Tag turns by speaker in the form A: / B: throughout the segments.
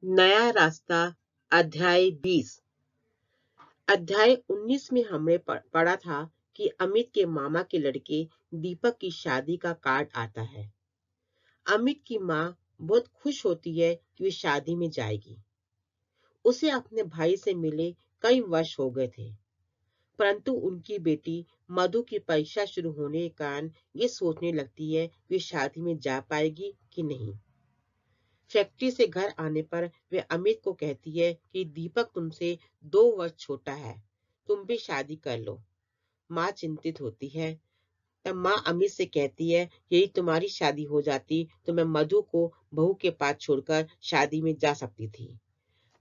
A: नया रास्ता अध्याय 20। अध्याय 19 में हमने पढ़ा था कि अमित के मामा के लड़के दीपक की शादी का कार्ड आता है। अमित की माँ बहुत खुश होती है कि वे शादी में जाएगी। उसे अपने भाई से मिले कई वर्ष हो गए थे, परंतु उनकी बेटी मधु की परीक्षा शुरू होने के कारण ये सोचने लगती है कि वे शादी में जा पाएगी कि नहीं। फैक्ट्री से घर आने पर वे अमित को कहती है कि दीपक तुमसे 2 वर्ष छोटा है, तुम भी शादी कर लो। माँ चिंतित होती है। तब माँ अमित से कहती है, यदि तुम्हारी शादी हो जाती तो मैं मधु को बहू के पास छोड़कर शादी में जा सकती थी।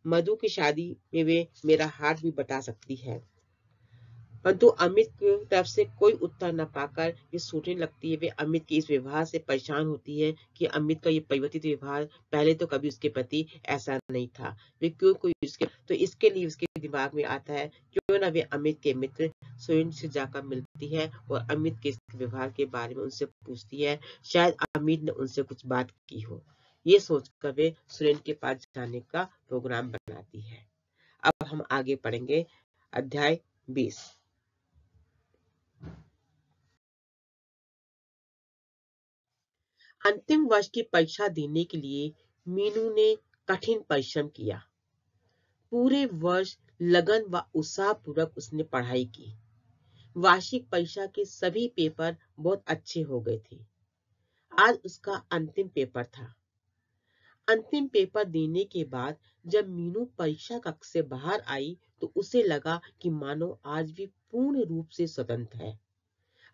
A: मधु की शादी में वे मेरा हाथ भी बटा सकती है। परंतु अमित की तरफ से कोई उत्तर न पाकर ये सोचने लगती है। वे अमित के इस व्यवहार से परेशान होती है कि अमित का ये परिवर्तित व्यवहार, पहले तो कभी उसके प्रति ऐसा नहीं था। वे क्यों कोई तो इसके लिए उसके दिमाग में आता है क्यों ना वे अमित के मित्र सुरेन से जाकर मिलती है और अमित के व्यवहार के बारे में उनसे पूछती है। शायद अमित ने उनसे कुछ बात की हो। ये सोचकर वे सुरेन के पास जाने का प्रोग्राम बनाती है। अब हम आगे पढ़ेंगे अध्याय 20। अंतिम वर्ष की परीक्षा देने के लिए मीनू ने कठिन परिश्रम किया। पूरे वर्ष लगन व उत्साह पूर्वक उसने पढ़ाई की। वार्षिक परीक्षा के सभी पेपर बहुत अच्छे हो गए थे। आज उसका अंतिम पेपर था। अंतिम पेपर देने के बाद जब मीनू परीक्षा कक्ष से बाहर आई तो उसे लगा कि मानो आज भी पूर्ण रूप से स्वतंत्र है।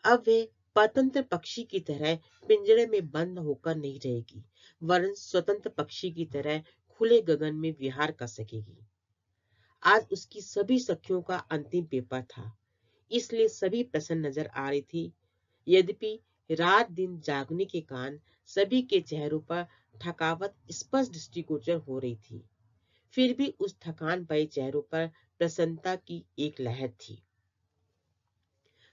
A: अब वे स्वतंत्र पक्षी की तरह पिंजरे में बंद होकर नहीं रहेगी, वरन स्वतंत्र पक्षी की तरह खुले गगन में विहार कर सकेगी। आज उसकी सभी सखियों का अंतिम पेपर था, इसलिए सभी प्रसन्न नजर आ रही थी। यद्यपि रात दिन जागने के कारण सभी के चेहरों पर थकावट स्पष्ट दृष्टिगोचर हो रही थी, फिर भी उस थकान भरे चेहरों पर प्रसन्नता की एक लहर थी।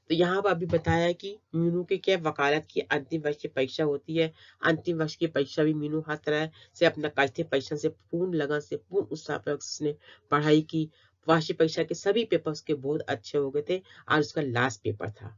A: तो यहाँ पर अभी बताया कि मीनू के क्या वकालत की अंतिम वर्ष की परीक्षा होती है। अंतिम वर्ष की परीक्षा भी मीनू हर तरह से अपना कठिन परिश्रम से पूर्ण लगन से पूर्ण उत्साह पर उसने पढ़ाई की। वार्षिक परीक्षा के सभी पेपर उसके बहुत अच्छे हो गए थे। आज उसका लास्ट पेपर था।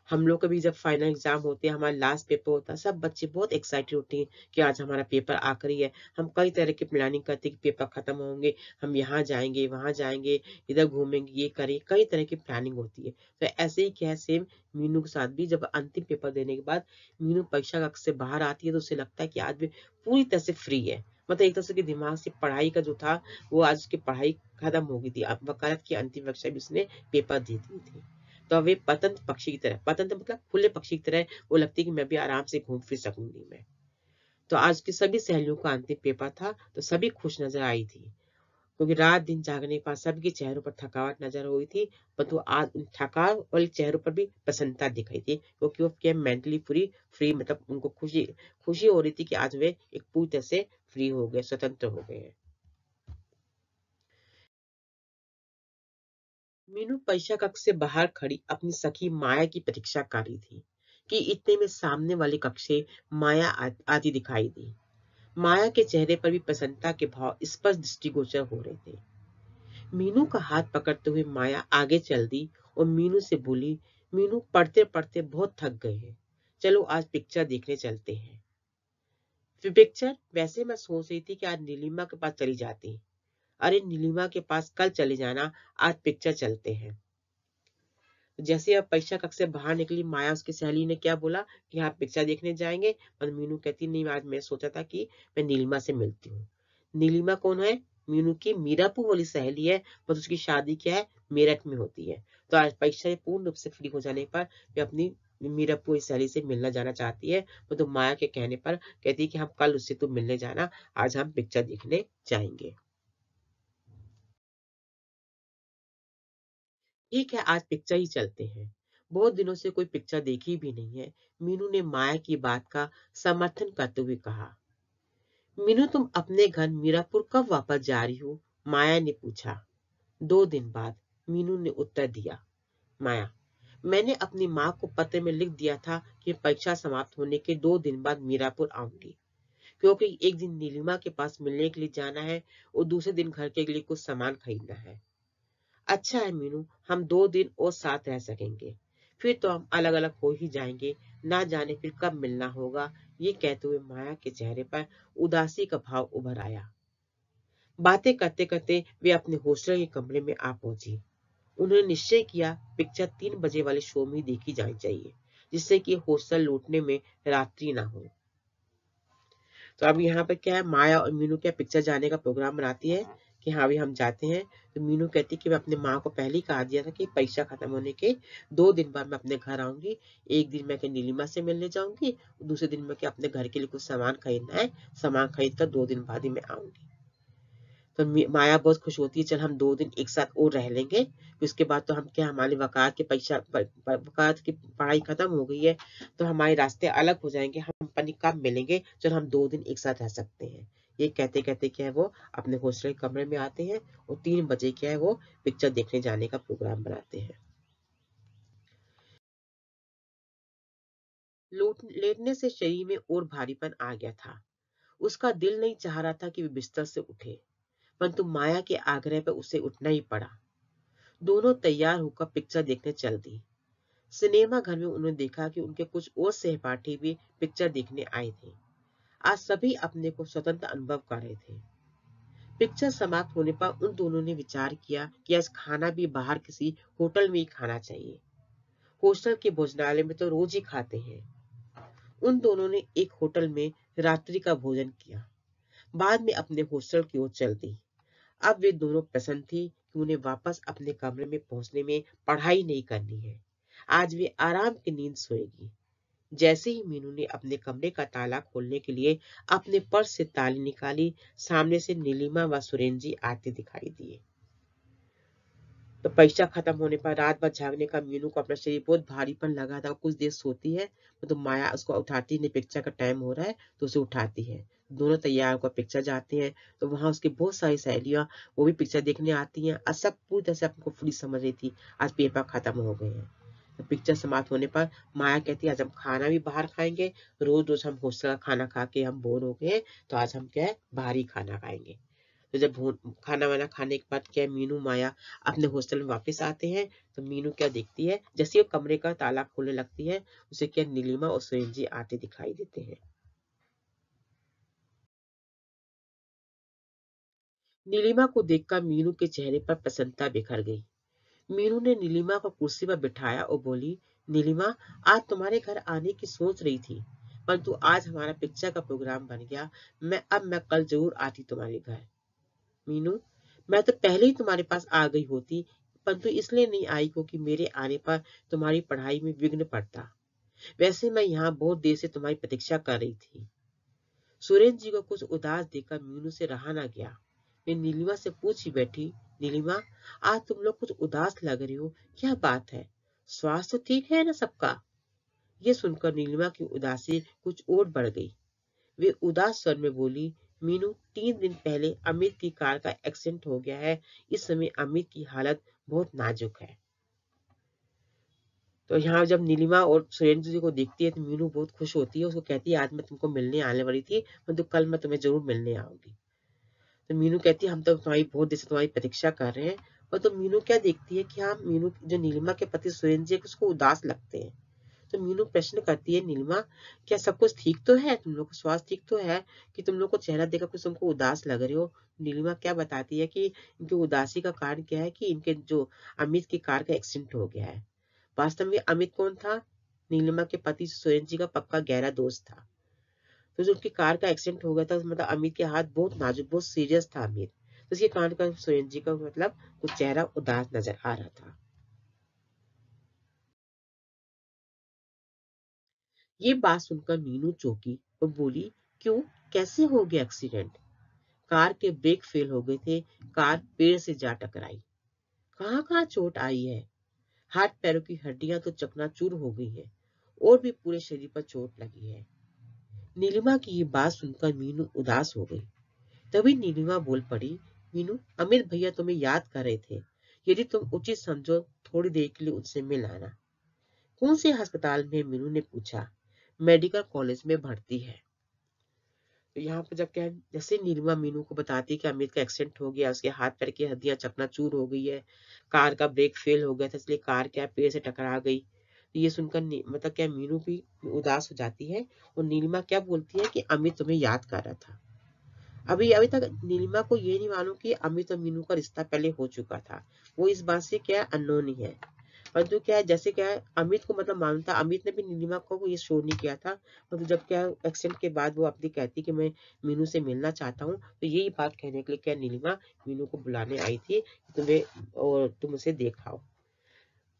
A: हम लोग का भी जब फाइनल एग्जाम होते हैं, हमारा लास्ट पेपर होता है, सब बच्चे बहुत एक्साइटेड होते हैं कि आज हमारा पेपर आखिरी है। हम कई तरह की प्लानिंग करते हैं कि पेपर खत्म होंगे, हम यहाँ जाएंगे, वहां जाएंगे, इधर घूमेंगे, ये करें, कई तरह की प्लानिंग होती है। तो ऐसे ही क्या है, सेम मीनू के साथ भी जब अंतिम पेपर देने के बाद मीनू परीक्षा कक्ष से बाहर आती है तो उसे लगता है कि आज भी पूरी तरह से फ्री है। मतलब एक तरह से दिमाग से पढ़ाई का जो था वो आज उसकी पढ़ाई खत्म हो गई थी। अब वकालत की अंतिम परीक्षा भी उसने पेपर दे दी थी। तो वे पतंग पक्षी की तरह, पतंग मतलब खुले पक्षी की तरह वो लगती है कि मैं भी आराम से घूम फिर सकूंगी मैं। तो आज की सभी सहेलियों का अंतिम पेपर था तो सभी खुश नजर आई थी, क्योंकि रात दिन जागने के बाद सबके चेहरों पर थकावट नजर हुई थी, परंतु आज उन थकान वाले चेहरों पर भी प्रसन्नता दिखाई थी, क्योंकि वो क्या मेंटली फ्री मतलब उनको खुशी खुशी हो रही थी कि आज वे एक पूरी तरह से फ्री हो गए, स्वतंत्र हो गए हैं। मीनू परीक्षा कक्ष से बाहर खड़ी अपनी सखी माया की प्रतीक्षा कर रही थी कि इतने में सामने वाले कक्ष से माया आती दिखाई दी। माया के चेहरे पर भी प्रसन्नता के भाव स्पष्ट दृष्टिगोचर हो रहे थे। मीनू का हाथ पकड़ते हुए माया आगे चल दी और मीनू से बोली, मीनू पढ़ते पढ़ते बहुत थक गए हैं, चलो आज पिक्चर देखने चलते हैं। फिर पिक्चर? वैसे मैं सोच रही थी कि आज नीलिमा के पास चली जाती। अरे नीलिमा के पास कल चले जाना, आज पिक्चर चलते हैं। जैसे अब परीक्षा कक्ष से बाहर निकली माया, उसकी सहेली ने क्या बोला कि हाँ पिक्चर देखने जाएंगे, और मीनू कहती नहीं, आज मैं सोचा था कि मैं नीलिमा से मिलती हूँ। नीलिमा कौन है? मीनू की मीरापुर वाली सहेली है, बस उसकी शादी क्या है, मेरठ में होती है। तो आज परीक्षा से पूर्ण रूप से फ्री हो जाने पर वे अपनी मीरापुर सहेली से मिलना जाना चाहती है, तो माया के कहने पर कहती है कि हम कल उससे तो मिलने जाना, आज हम पिक्चर देखने जाएंगे। ठीक है, आज पिक्चर ही चलते हैं, बहुत दिनों से कोई पिक्चर देखी भी नहीं है, मीनू ने माया की बात का समर्थन करते हुए कहा। मीनू तुम अपने घर मीरापुर कब वापस जा रही हो? माया ने पूछा। 2 दिन बाद, मीनू ने उत्तर दिया। माया, मैंने अपनी माँ को पत्र में लिख दिया था कि परीक्षा समाप्त होने के 2 दिन बाद मीरापुर आऊंगी, क्योंकि एक दिन नीलिमा के पास मिलने के लिए जाना है और दूसरे दिन घर के लिए कुछ सामान खरीदना है। अच्छा है मीनू, हम 2 दिन और साथ रह सकेंगे, फिर तो हम अलग अलग हो ही जाएंगे, ना जाने फिर कब मिलना होगा। ये कहते हुए माया के चेहरे पर उदासी का भाव उभर आया। बातें करते करते वे अपने हॉस्टल के कमरे में आ पहुंची। उन्होंने निश्चय किया पिक्चर 3 बजे वाले शो में देखी जानी चाहिए, जिससे कि हॉस्टल लौटने में रात्रि ना हो। तो अब यहाँ पर क्या है, माया और मीनू क्या पिक्चर जाने का प्रोग्राम बनाती है कि हाँ भी हम जाते हैं। तो मीनू कहती है कि मैं अपने माँ को पहले ही कहा दिया था कि परीक्षा खत्म होने के 2 दिन बाद मैं अपने घर आऊंगी। एक दिन मैं क्या नीलिमा से मिलने जाऊंगी, दूसरे दिन मैं क्या अपने घर के लिए कुछ सामान खरीदना है, सामान खरीद कर 2 दिन बाद ही मैं आऊंगी। तो माया बहुत खुश होती है, चल हम 2 दिन एक साथ और रह लेंगे, फिर उसके बाद तो हम क्या हमारी वकालत की परीक्षा वकालत की पढ़ाई खत्म हो गई है, तो हमारे रास्ते अलग हो जाएंगे, हम पता कब मिलेंगे, चल हम 2 दिन एक साथ रह सकते हैं। ये कहते कहते क्या है वो अपने हॉस्टल कमरे में आते हैं और 3 बजे क्या है वो पिक्चर देखने जाने का प्रोग्राम बनाते हैं। लेटने से शरीर में और भारीपन आ गया था। उसका दिल नहीं चाह रहा था कि वे बिस्तर से उठे, परंतु माया के आग्रह पर उसे उठना ही पड़ा। दोनों तैयार होकर पिक्चर देखने चल दी। सिनेमा घर में उन्होंने देखा कि उनके कुछ और सहपाठी भी पिक्चर देखने आए थे। आज सभी अपने को स्वतंत्र अनुभव कर रहे थे। पिक्चर समाप्त होने पर उन दोनों ने विचार किया कि आज खाना भी बाहर किसी होटल में ही खाना चाहिए। हॉस्टल के भोजनालय में तो रोज ही खाते हैं। उन दोनों ने एक होटल में रात्रि का भोजन किया, बाद में अपने हॉस्टल की ओर चल दी। अब वे दोनों प्रसन्न थी कि उन्हें वापस अपने कमरे में पहुंचने में पढ़ाई नहीं करनी है। आज वे आराम की नींद सोएगी। जैसे ही मीनू ने अपने कमरे का ताला खोलने के लिए अपने पर्स से ताली निकाली, सामने से नीलिमा व सुरेंद्र जी आते दिखाई दिए। तो परीक्षा खत्म होने पर रात भर जागने का मीनू को अपना शरीर बहुत भारीपन लगा था। कुछ देर सोती है तो माया उसको उठाती है, पिक्चर का टाइम हो रहा है तो उसे उठाती है। दोनों तैयार होकर पिक्चर जाते हैं। तो वहां उसकी बहुत सारी सहेलियां वो भी पिक्चर देखने आती हैं और सब पूरी तरह से अपने फ्री समझ रही थी, आज पेपर खत्म हो गए हैं। तो पिक्चर समाप्त होने पर माया कहती है आज हम खाना भी बाहर खाएंगे, रोज रोज हम हॉस्टल का खाना खा के हम बोर हो गए, तो आज हम क्या है बाहर ही खाना खाएंगे। तो जब खाना वाना खाने के बाद क्या मीनू माया अपने हॉस्टल में वापस आते हैं, तो मीनू क्या देखती है, जैसे वो कमरे का ताला खोलने लगती है, उसे क्या नीलिमा और सुरेंद्र जी आते दिखाई देते हैं। नीलिमा को देखकर मीनू के चेहरे पर प्रसन्नता बिखर गई। मीनू ने नीलिमा को कुर्सी पर बिठाया और बोली, नीलिमा, आज तुम्हारे घर आने की सोच रही थी, परंतु आज हमारा पिक्चर का प्रोग्राम बन गया। मैं कल जरूर आती तुम्हारे घर। मीनू, मैं तो पहले ही तुम्हारे पास आ गई होती, परंतु इसलिए नहीं आई क्योंकि मेरे आने पर तुम्हारी पढ़ाई में विघ्न पड़ता। वैसे मैं यहाँ बहुत देर से तुम्हारी प्रतीक्षा कर रही थी। सुरेंद्र जी को कुछ उदास देखकर मीनू से रहा ना गया। वे नीलिमा से पूछ ही बैठी, नीलिमा, आज तुम लोग कुछ उदास लग रही हो, क्या बात है? स्वास्थ्य तो ठीक है ना सबका? ये सुनकर नीलिमा की उदासी कुछ और बढ़ गई। वे उदास स्वर में बोली, मीनू, 3 दिन पहले अमित की कार का एक्सीडेंट हो गया है। इस समय अमित की हालत बहुत नाजुक है। तो यहाँ जब नीलिमा और सुरेंद्र जी को देखती है तो मीनू बहुत खुश होती है, उसको कहती है आज मैं तुमको मिलने आने वाली थी, परंतु कल मैं तुम्हें जरूर मिलने आऊंगी। तो मीनू कहती है हम तो तुम्हारी बहुत देर से तुम्हारी प्रतीक्षा कर रहे हैं। और तो मीनू क्या देखती है कि हाँ, मीनू जो नीलिमा के पति सुरेंद्र जी है उसको उदास लगते हैं। तो मीनू प्रश्न करती है, नीलिमा, क्या सब कुछ ठीक तो है, तुम लोग को स्वास्थ्य ठीक तो है, कि तुम लोग को चेहरा देखकर कुछ तुमको उदास लग रही हो? नीलिमा क्या बताती है कि इनकी उदासी का कारण क्या है कि इनके जो अमित की कार का एक्सीडेंट हो गया है। वास्तव में अमित कौन था? नीलिमा के पति सुरेंद्र जी का पक्का गहरा दोस्त था। तो जो उनकी कार का एक्सीडेंट हो गया था, मतलब अमित के हाथ बहुत नाजुक, बहुत सीरियस था अमित, तो इसके कारण का सुरेंद्र जी का मतलब कुछ चेहरा उदास नजर आ रहा था। ये बात सुनकर मीनू चौंकी और बोली, क्यों, कैसे हो गया एक्सीडेंट? कार के ब्रेक फेल हो गए थे, कार पेड़ से जा टकराई। कहाँ कहाँ चोट आई है? हाथ पैरों की हड्डियां तो चकनाचूर हो गई है और भी पूरे शरीर पर चोट लगी है। नीलिमा की ये बात सुनकर मीनू उदास हो गई। तभी नीलिमा बोल पड़ी, मीनू, अमित भैया तुम्हें याद कर रहे थे, यदि तुम उचित समझो थोड़ी देर के लिए उनसे मिल आना। कौन से अस्पताल में? मीनू ने पूछा। मेडिकल कॉलेज में भर्ती है। तो यहाँ पर जब क्या है, जैसे नीलिमा मीनू को बताती है कि अमित का एक्सीडेंट हो गया, उसके हाथ पैर की हड्डियां चकनाचूर हो गई है, कार का ब्रेक फेल हो गया था इसलिए कार क्या है, पेड़ से टकरा गई। तो ये सुनकर मतलब क्या मीनू भी उदास हो जाती है और नीलिमा क्या बोलती है कि अमित तुम्हें याद कर रहा था। अभी अभी तक नीलिमा को ये नहीं मालूम कि अमित और मीनू का रिश्ता पहले हो चुका था। वो इस बात से क्या अननोन ही है। परंतु क्या है, जैसे क्या है अमित को मतलब मालूम था, अमित ने भी नीलिमा को ये शो नहीं किया था। परंतु जब क्या एक्सीडेंट के बाद वो अपनी कहती कि मैं मीनू से मिलना चाहता हूँ, तो यही बात कहने के लिए क्या नीलिमा मीनू को बुलाने आई थी कि तुम्हें और तुम उसे देखाओ।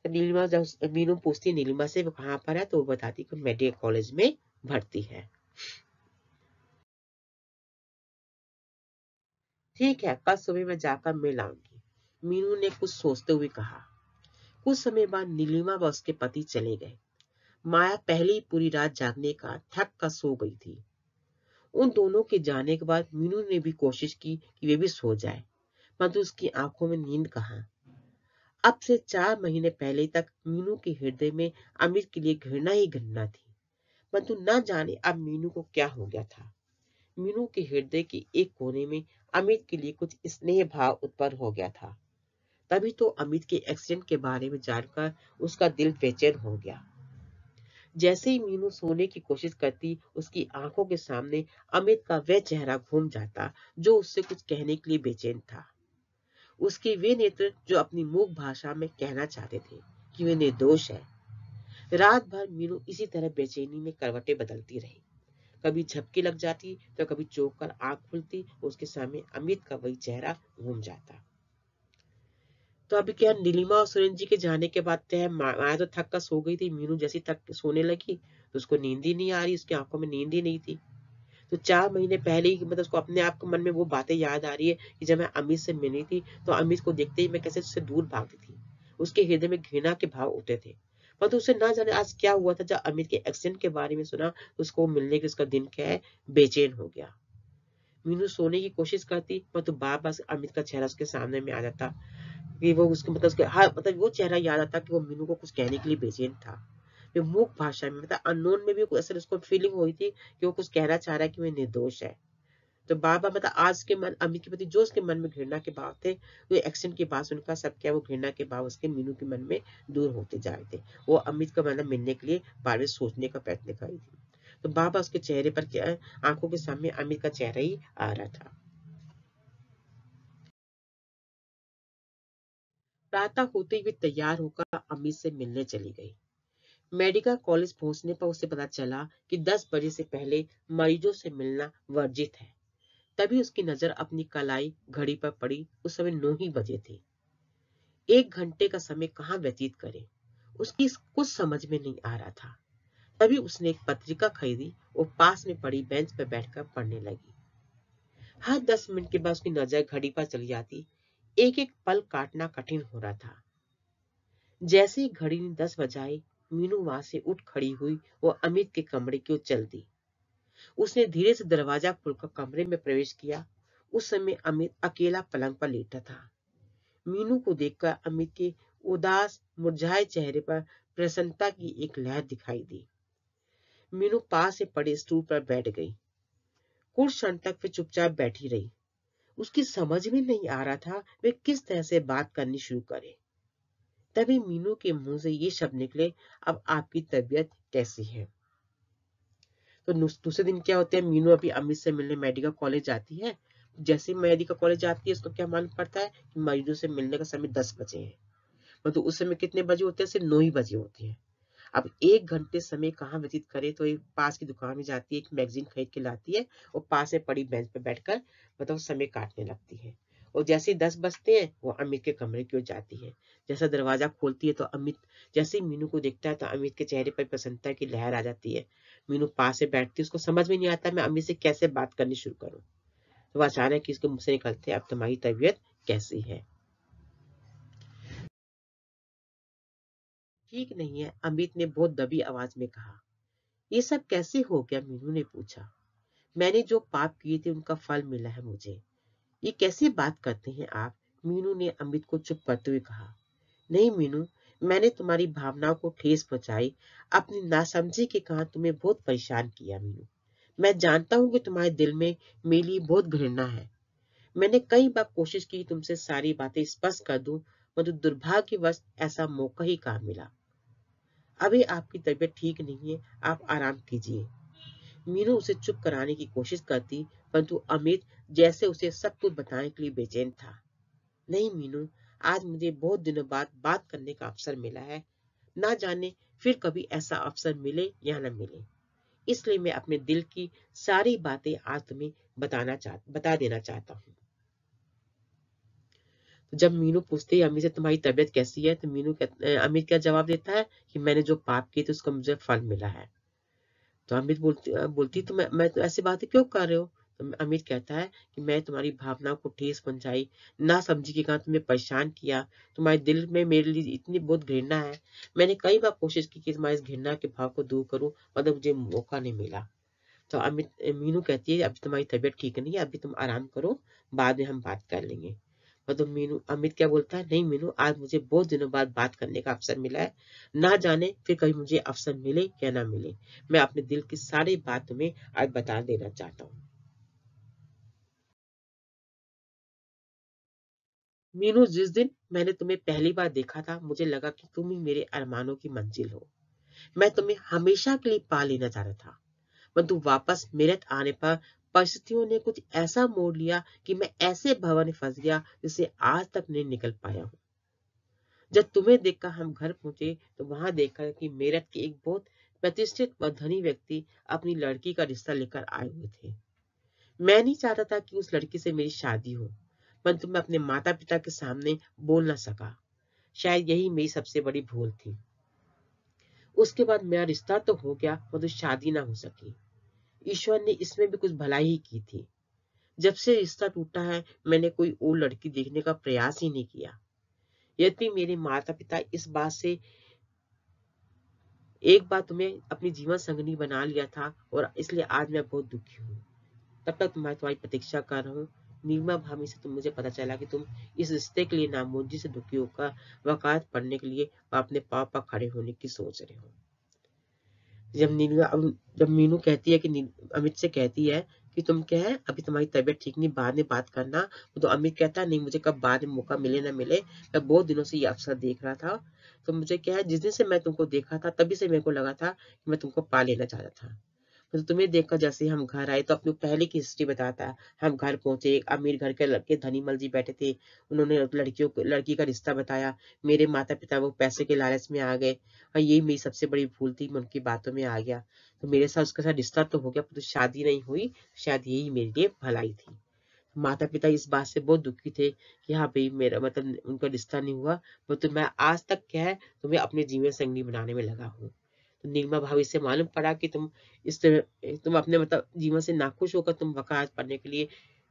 A: तो नीलिमा जब मीनू पूछती है नीलिमा से वो कहाँ पर है, तो वो बताती कि मेडिकल कॉलेज में भर्ती है। ठीक है, कल सुबह मैं जाकर मिल आऊंगी, मीनू ने कुछ सोचते हुए कहा। कुछ समय बाद नीलिमा व उसके पति चले गए। माया पहले ही पूरी रात जागने का थक कर सो गई थी। उन दोनों के जाने के बाद मीनू ने भी कोशिश की कि वे भी सो जाए, परंतु उसकी आंखों में नींद कहाँ। अब से 4 महीने पहले तक मीनू के हृदय में अमित के लिए घृणा ही घृणा थी, परंतु न जाने अब मीनू को क्या हो गया था। मीनू के हृदय के एक कोने में अमित के लिए कुछ स्नेह भाव उत्पन्न हो गया था। तभी तो अमित के एक्सीडेंट के बारे में जानकर उसका दिल बेचैन हो गया। जैसे ही मीनू सोने की कोशिश करती, उसकी आंखों के सामने अमित का वह चेहरा घूम जाता जो उससे कुछ कहने के लिए बेचैन था। उसके वे नेत्र जो अपनी मूक भाषा में कहना चाहते थे कि वे निर्दोष है। रात भर मीनू इसी तरह बेचैनी में करवटें बदलती रही। कभी झपकी लग जाती तो कभी चौंक कर आंख खुलती, उसके सामने अमित का वही चेहरा घूम जाता। तो अभी क्या नीलिमा और सुरेंद्र जी के जाने के बाद क्या है, माया तो थक कर सो गई थी। मीनू जैसी थक सोने लगी तो उसको नींद ही नहीं आ रही, उसकी आंखों में नींद ही नहीं थी। तो 4 महीने पहले ही मतलब उसको अपने आप के मन में वो बातें याद आ रही है कि जब मैं अमित से मिली थी तो अमित को देखते ही मैं कैसे उससे दूर भागती थी। उसके हृदय में घृणा के भाव उठे थे। परंतु उसे ना जाने आज क्या हुआ था, जब अमित के एक्सीडेंट के बारे में सुना तो उसको मिलने के उसका दिन क्या है बेचैन हो गया। मीनू सोने की कोशिश करती परंतु बार बार अमित का चेहरा उसके सामने में आ जाता कि वो उसके मतलब उसके हर मतलब वो चेहरा याद आता कि वो मीनू को कुछ कहने के लिए बेचैन था। वो मूक भाषा में मतलब अननोन में भी ऐसे उसको फीलिंग हुई थी कि वो कुछ कहना चाह रहा है कि वो निर्दोष है। तो बार बार मतलब आज के मन अमित के प्रति जो उसके मन में घृणा के भाव थे, वो एक्सीडेंट के बाद उनका सब क्या वो घृणा के भाव उसके मीनू के मन में दूर होते जा रहे थे। वो अमित का मतलब मिलने के लिए बार बार सोचने का प्रयत्न कर रही थी। तो बार बार उसके चेहरे पर क्या है, आंखों के सामने अमित का चेहरा ही आ रहा था। प्रातः होते हुए तैयार होकर अमित से मिलने चली गई। मेडिकल कॉलेज पहुंचने पर उसे पता चला कि 10 बजे से पहले मरीजों से मिलना वर्जित है। तभी उसकी नजर अपनी कलाई घड़ी पर पड़ी। उस समय 9 ही बजे थे। 1 घंटे का समय कहाँ व्यतीत करे, उसकी कुछ समझ में नहीं आ रहा था। तभी उसने एक पत्रिका खरीदी और पास में पड़ी बेंच पर बैठकर पढ़ने लगी। हर 10 मिनट के बाद उसकी नजर घड़ी पर चली जाती। एक एक पल काटना कठिन हो रहा था। जैसे ही घड़ी ने 10 बजाए, मीनू वहां से उठ खड़ी हुई और अमित के कमरे की ओर चल दी। उसने धीरे से दरवाजा खोलकर कमरे में प्रवेश किया। उस समय अमित अकेला पलंग पर लेटा था। मीनू को देखकर अमित के उदास मुरझाए चेहरे पर प्रसन्नता की एक लहर दिखाई दी। मीनू पास से पड़े स्टूल पर बैठ गई। कुछ क्षण तक वे चुपचाप बैठी रही। उसकी समझ में नहीं आ रहा था वे किस तरह से बात करनी शुरू करे। तभी मीनू के मुंह से ये शब्द निकले, अब आपकी तबीयत कैसी है। तो दूसरे दिन क्या होता है, मीनू अभी अमित से मिलने मेडिकल कॉलेज जाती है। जैसे मेडिकल कॉलेज जाती है, उसको क्या मालूम पड़ता है कि मरीजों से मिलने का समय 10 बजे है। मतलब उस समय कितने बजे होते हैं, सिर्फ 9 ही बजे होते हैं। अब 1 घंटे समय कहाँ व्यतीत करे, तो एक पास की दुकान में जाती है, एक मैगजीन खरीद के लाती है और पास में पड़ी बेंच पर बैठकर मतलब समय काटने लगती है। और जैसे ही 10 बजते हैं वो अमित के कमरे की ओर जाती है। जैसा दरवाजा खोलती है तो अमित जैसे ही मीनू को देखता है तो अमित के चेहरे पर प्रसन्नता की लहर आ जाती है। मीनू पास से बैठती है, उसको समझ में नहीं आता मैं अमित से कैसे बात करनी शुरू करूं। तो वो अचानक इसके मुंह से निकलते अब तुम्हारी तबीयत कैसी है। ठीक नहीं है, अमित ने बहुत दबी आवाज में कहा। ये सब कैसे हो गया, मीनू ने पूछा। मैंने जो पाप किए थे उनका फल मिला है मुझे। ये कैसी बात करते हैं आप, मीनू ने अमित को चुप करते हुए कहा। नहीं मीनू, मैंने तुम्हारी भावनाओं को ठेस पहुंचाई, अपनी नासमझी के कारण तुम्हें बहुत परेशान किया मीनू। मैं जानता हूँ कि तुम्हारे दिल में मेरे लिए बहुत घृणा है। मैंने कई बार कोशिश की तुमसे सारी बातें स्पष्ट कर दूं, परंतु दुर्भाग्यवश ऐसा मौका ही कहाँ मिला। अभी आपकी तबीयत ठीक नहीं है, आप आराम कीजिए। मीनू उसे चुप कराने की कोशिश करती, परंतु अमित जैसे उसे सब कुछ बताने के लिए बेचैन था। नहीं मीनू, आज मुझे बहुत दिनों बाद बात करने का अवसर मिला है। ना जाने फिर कभी ऐसा अवसर मिले या न मिले, इसलिए मैं अपने दिल की सारी बातें आज तुम्हें बता देना चाहता हूँ। तो जब मीनू पूछती है अम्मी से तुम्हारी तबीयत कैसी है, तो अमित क्या जवाब देता है कि मैंने जो पाप किए थे उसका मुझे फल मिला है। तो अमित बोलती तो मैं तो ऐसी बातें क्यों कर रहे हो। तो अमित कहता है कि मैं तुम्हारी भावनाओं को ठेस पहुंचाई, ना समझी के कारण तुम्हें परेशान किया। तुम्हारे दिल में मेरे लिए इतनी बहुत घृणा है। मैंने कई बार कोशिश की कि तुम्हारी इस घृणा के भाव को दूर करूं, मगर मुझे मौका नहीं मिला। तो मीनू कहती है अभी तुम्हारी तबीयत ठीक नहीं है, अभी तुम आराम करो, बाद में हम बात कर लेंगे। और तो मीनू अमित क्या बोलता है, नहीं मीनू, आज मुझे बहुत दिनों बाद बात करने का अवसर मिला है। ना जाने फिर कभी मुझे अवसर मिले या ना मिले, मैं अपने दिल की सारी बात तुम्हें आज बता देना चाहता हूँ। मीनू, जिस दिन मैंने तुम्हें पहली बार देखा था, मुझे लगा कि तुम ही मेरे अरमानों की मंजिल हो। मैं तुम्हें हमेशा के लिए पा लेना चाह रहा था, परंतु वापस मेरठ आने पर परिस्थितियों ने कुछ ऐसा मोड़ लिया कि मैं ऐसे भंवर में फंस गया जिससे आज तक नहीं निकल पाया हूँ। जब तुम्हें देखकर हम घर पहुंचे, तो वहां देखकर कि मेरठ के एक बहुत प्रतिष्ठित व धनी व्यक्ति अपनी लड़की का रिश्ता लेकर आए हुए थे। मैं नहीं चाहता था कि उस लड़की से मेरी शादी हो, परंतु मैं अपने माता पिता के सामने बोल ना सका। शायद यही मेरी सबसे बड़ी भूल थी। उसके बाद मेरा रिश्ता तो हो गया, परंतु शादी ना हो सकी। ईश्वर ने इसमें भी कुछ भलाई ही की थी। जब से रिश्ता टूटा है, मैंने कोई और लड़की देखने का प्रयास ही नहीं किया। यद्यपि मेरे माता पिता इस बात से एक बार तुम्हें अपनी जीवन संगनी बना लिया था, और इसलिए आज मैं बहुत दुखी हूँ। तब तक मैं तुम्हारी प्रतीक्षा कर रहा हूँ। नीरमा भाभी से तुम मुझे पता चला कि तुम इस रिश्ते के लिए नामोजी से दुखी होकर वकालत पढ़ने के लिए अपने पाँव पर खड़े होने की सोच रहे हो। जब मीनू कहती है कि अमित से कहती है कि तुम क्या है, अभी तुम्हारी तबीयत ठीक नहीं, बाद में बात करना। तो अमित कहता है नहीं, मुझे कब बाद में मौका मिले ना मिले, मैं बहुत दिनों से ये अवसर देख रहा था। तो मुझे क्या है, जिस दिन से मैं तुमको देखा था तभी से मेरे को लगा था कि मैं तुमको पा लेना चाहता था। तो तुम्हें देखकर जैसे हम घर आए, तो अपनी पहले की हिस्ट्री बताता है। हम घर पहुंचे, एक अमीर घर के लड़के धनीमल जी बैठे थे। उन्होंने लड़की का रिश्ता बताया। मेरे माता पिता वो पैसे के लालच में आ गए, और यही मेरी सबसे बड़ी भूल थी, मैं उनकी बातों में आ गया। तो मेरे साथ उसके साथ रिश्ता तो हो गया, पर तो शादी नहीं हुई। शायद यही मेरे लिए भलाई थी। माता पिता इस बात से बहुत दुखी थे कि हाँ भाई, मेरा मतलब उनका रिश्ता नहीं हुआ, पर तो मैं आज तक क्या है, तुम्हें अपने जीवन संगी बनाने में लगा हूँ। तो नीलिमा भाभी से मालूम पड़ा कि तुम अपने मतलब जीवन से नाखुश होकर तुम वकालत पढ़ने के लिए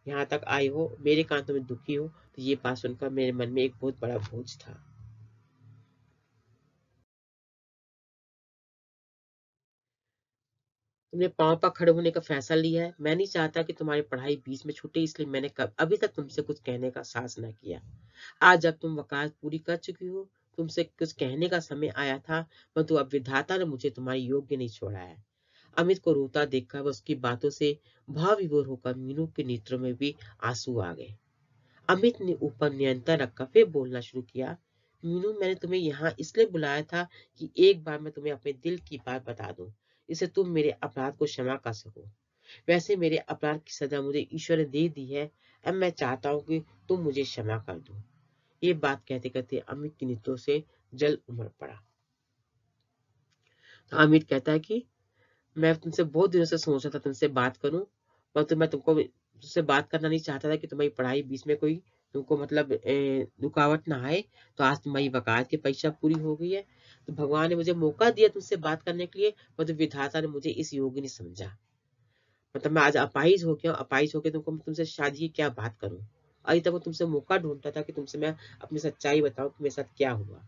A: यहाँ तक आए हो, मेरे कारण तुम्हें दुखी हो। तो ये बात सुनकर मेरे मन में एक बहुत बड़ा बोझ था। तुमने पाँव पर खड़े होने का फैसला लिया है। मैं नहीं चाहता कि तुम्हारी पढ़ाई बीच में छूटे, इसलिए मैंने अभी तक तुमसे कुछ कहने का साहस न किया। आज जब तुम वकालत पूरी कर चुकी हो, तुमसे कुछ कहने का समय आया था, परंतु अब विधाता ने मुझे तुम्हारे योग्य नहीं छोड़ा है। अमित को रोता देखकर व उसकी बातों से भाव विभोर होकर मीनू के नेत्रों में भी आंसू आ गए। अमित ने ऊपर नियंत्रण रखकर फिर बोलना शुरू किया। मीनू, मैंने तुम्हें यहाँ इसलिए बुलाया था कि एक बार मैं तुम्हें अपने दिल की बात बता दूं, इससे तुम मेरे अपराध को क्षमा कर सको। वैसे मेरे अपराध की सजा मुझे ईश्वर ने दे दी है। अब मैं चाहता हूँ कि तुम मुझे क्षमा कर दो। ये बात कहते कहते अमित की नेत्रों से जल उमड़ पड़ा। तो अमित कहता है कि मैं तुमसे बहुत दिनों से सोच रहा था तुमसे बात करूं, परंतु मैं तुमसे बात करना नहीं चाहता था कि तुम्हारी पढ़ाई बीच में कोई तुमको मतलब रुकावट ना आए। तो आज तुम्हारी वकालत की परीक्षा पूरी हो गई है, तो भगवान ने मुझे मौका दिया तुमसे बात करने के लिए, परंतु विधाता ने मुझे इस योग्य नहीं समझा। मतलब मैं आज अपाहिज हो गया, अपाहिज होकर तुमसे शादी की क्या बात करूं। अभी तक वो तुमसे मौका ढूंढता था कि तुमसे मैं अपनी सच्चाई बताऊं कि मेरे साथ क्या हुआ।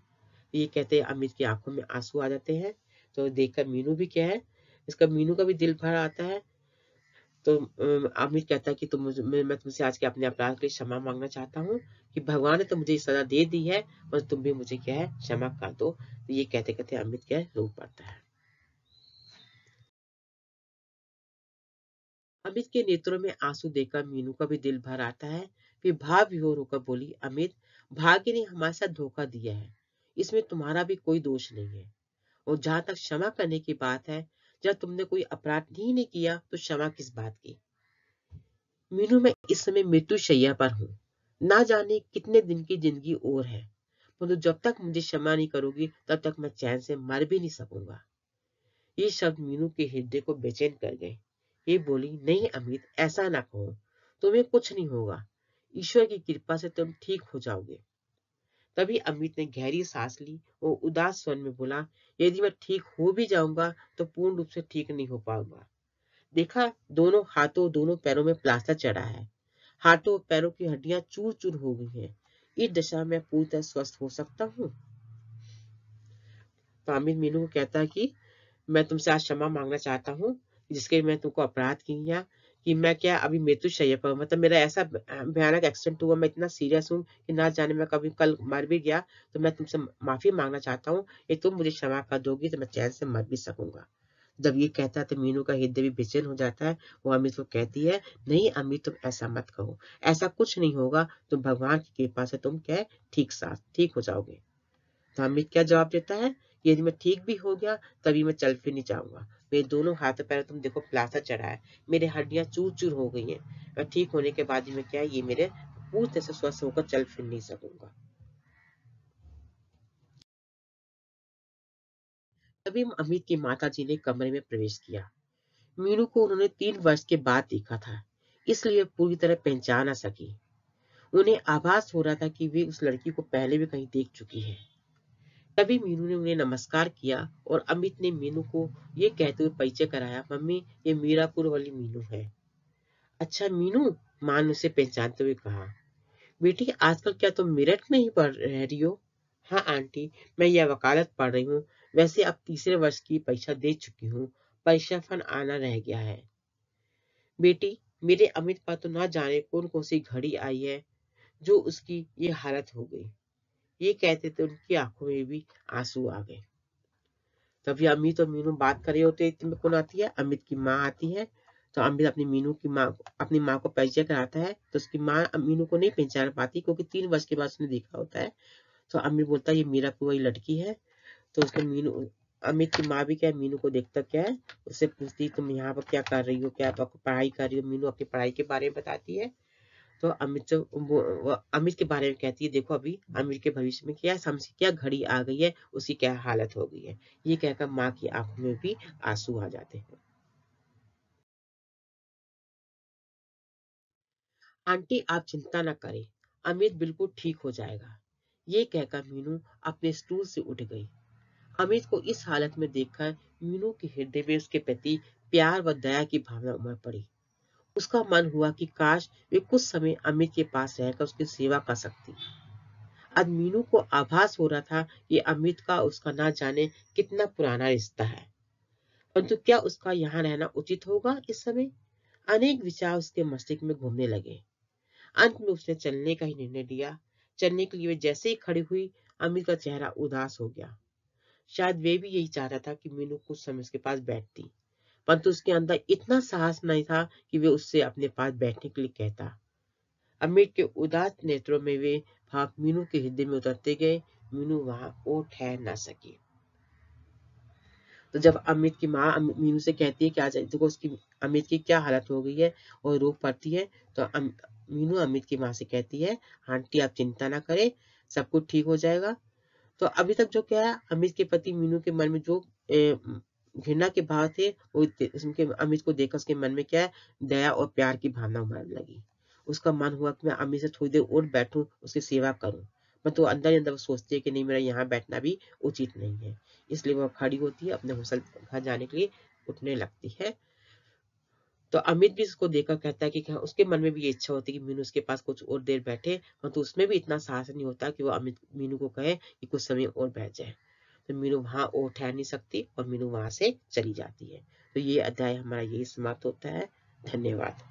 A: ये कहते हैं अमित की आंखों में आंसू आ जाते हैं। तो देखकर मीनू भी क्या है, इसका मीनू का भी दिल भर आता है। तो अमित कहता है कि मैं तुमसे आज के अपने अपराध के लिए क्षमा मांगना चाहता हूँ, कि भगवान ने तो मुझे सजा दे दी है, और तुम भी मुझे क्या है क्षमा कर दो। तो ये कहते कहते अमित क्या है रो पड़ता है। अमित के नेत्रों में आंसू देखकर मीनू का भी दिल भर आता है। फिर भाव विभोर होकर बोली, अमित, भाग्य ने हमारे साथ धोखा दिया है, इसमें तुम्हारा भी कोई दोष नहीं है। और जहां तक क्षमा करने की बात है, जब तुमने कोई अपराध ही नहीं किया तो क्षमा किस बात की। मीनू, मैं इस समय मृत्यु शैया पर हूँ, ना जाने कितने दिन की जिंदगी और है, परंतु जब तक मुझे क्षमा नहीं करोगी तब तक मैं चैन से मर भी नहीं सकूंगा। ये शब्द मीनू के हृदय को बेचैन कर गए। ये बोली, नहीं अमित, ऐसा ना कहो, तुम्हें कुछ नहीं होगा, ईश्वर की कृपा से तुम ठीक हो जाओगे। तभी अमित ने गहरी सांस ली और उदास स्वर में बोला, यदि मैं ठीक हो भी जाऊंगा तो पूर्ण रूप से ठीक नहीं हो पाऊंगा। देखा, दोनों हाथों दोनों पैरों में प्लास्टर चढ़ा है, हाथों और पैरों की हड्डियां चूर चूर हो गई हैं। इस दशा में पूरी तरह स्वस्थ हो सकता हूँ? तो अमित मीनू को कहता है कि मैं तुमसे आज क्षमा मांगना चाहता हूँ, जिसके मैं तुमको अपराध किया, कि मैं क्या अभी मृत्यु शैया पर, मतलब मेरा ऐसा भयानक एक्सीडेंट हुआ, मैं इतना सीरियस हूँ कि ना जाने मैं कभी कल मर भी गया, तो मैं तुमसे माफी मांगना चाहता हूँ, ये तुम मुझे क्षमा कर दोगी तो मैं चैन से मर भी सकूंगा। जब ये कहता है तो मीनू का हृदय भी बेचैन हो जाता है। वो अमित को कहती है, नहीं अमित, तुम ऐसा मत कहो, ऐसा कुछ नहीं होगा, तुम भगवान की कृपा से तुम क्या ठीक हो जाओगे। तो अमित क्या जवाब देता है, यदि मैं ठीक भी हो गया तभी मैं चल फिर नहीं जाऊंगा, मेरे दोनों हाथ पैर तुम देखो प्लास्टर चढ़ा है, मेरे हड्डियां चूर चूर हो गई हैं, मैं ठीक होने के बाद ही मैं क्या ये मेरे पूरी तरह से स्वस्थ होकर चल फिर नहीं सकूंगा। तभी अमित की माता जी ने कमरे में प्रवेश किया। मीनू को उन्होंने 3 वर्ष के बाद देखा था, इसलिए पूरी तरह पहचान न सकी। उन्हें आभास हो रहा था कि वे उस लड़की को पहले भी कहीं देख चुकी है। तभी मीनू ने उन्हें नमस्कार किया और अमित ने मीनू को ये कहते हुए परिचय कराया, मम्मी, ये मीरापुर वाली मीनू है। अच्छा मीनू, मां ने उसे पहचानते हुए कहा, बेटी आजकल क्या तुम मेरठ में ही पढ़ रही हो? हाँ आंटी, मैं यह वकालत पढ़ रही हूँ, वैसे अब तीसरे वर्ष की परीक्षा दे चुकी हूँ, परीक्षा फल आना रह गया है। बेटी, मेरे अमित पर तो ना जाने कौन कौन सी घड़ी आई है जो उसकी ये हालत हो गई। ये कहते थे उनकी आंखों में भी आंसू आ गए। तभी अमित और मीनू बात कर रहे होते, इतने में कौन आती है, अमित की माँ आती है। तो अमित अपनी माँ को परिचय कराता है, तो उसकी माँ मीनू को नहीं पहचान पाती, क्योंकि 3 वर्ष के बाद उसने देखा होता है। तो अमित बोलता है, ये मीरा कोई लड़की है। तो उसको मीनू अमित की माँ भी क्या है, मीनू को देखता क्या है, उससे पूछती, तुम यहाँ पर क्या कर रही हो, क्या पढ़ाई कर रही हो। मीनू अपनी पढ़ाई के बारे में बताती है। तो वो अमित के बारे में कहती है, देखो अभी अमित के भविष्य में क्या समझ क्या घड़ी आ गई है, उसकी क्या हालत हो गई है। ये कहकर माँ की आंखों में भी आंसू आ जाते हैं। आंटी आप चिंता न करें, अमित बिल्कुल ठीक हो जाएगा। ये कहकर मीनू अपने स्टूल से उठ गई। अमित को इस हालत में देखकर मीनू के हृदय में उसके प्रति प्यार व दया की भावना उमड़ पड़ी। उसका मन हुआ कि काश वे कुछ समय अमित के पास रहकर उसकी सेवा कर सकती। अब मीनू को आभास हो रहा था कि अमित का उसका ना जाने कितना पुराना रिश्ता है, परंतु क्या उसका यहाँ रहना उचित होगा इस समय। अनेक विचार उसके मस्तिष्क में घूमने लगे। अंत में उसने चलने का ही निर्णय लिया। चलने के लिए वे जैसे ही खड़ी हुई, अमित का चेहरा उदास हो गया। शायद वे भी यही चाहता था कि मीनू कुछ समय उसके पास बैठती, परंतु उसके अंदर इतना साहस नहीं था कि वे उससे अपने पास बैठने के लिए कहता। अमित के उदास नेत्रों में वे भाव मीनू के हृदय में उतरते गए। मीनू वहां और ठहर न सकी। तो जब अमित की माँ मीनू से कहती है कि आज देखो उसकी अमित की क्या हालत हो गई है और रो पड़ती है, तो मीनू अमित की माँ से कहती है, आंटी आप चिंता ना करें, सब कुछ ठीक हो जाएगा। तो अभी तक जो क्या है, अमित के प्रति मीनू के मन में जो घृणा के भाव थे, वो उसके अमित को देखकर उसके मन में क्या है, दया और प्यार की भावना उमड़ने लगी। उसका मन हुआ कि मैं अमित से थोड़ी देर और बैठूं, उसकी सेवा करूं। मैं तो अंदर ही अंदर वो सोचती है कि नहीं, मेरा यहाँ बैठना भी उचित नहीं है। इसलिए वह खड़ी होती है, अपने होटल घर जाने के लिए उठने लगती है। तो अमित भी उसको देखकर कहता है कि उसके मन में भी ये इच्छा होती है कि मीनू उसके पास कुछ और देर बैठे, तो उसमें भी इतना साहस नहीं होता कि वो अमित मीनू को कहे कि कुछ समय और बैठ जाए। तो मीनू वहां और ठहर नहीं सकती और मीनू वहां से चली जाती है। तो ये अध्याय हमारा यही समाप्त होता है। धन्यवाद।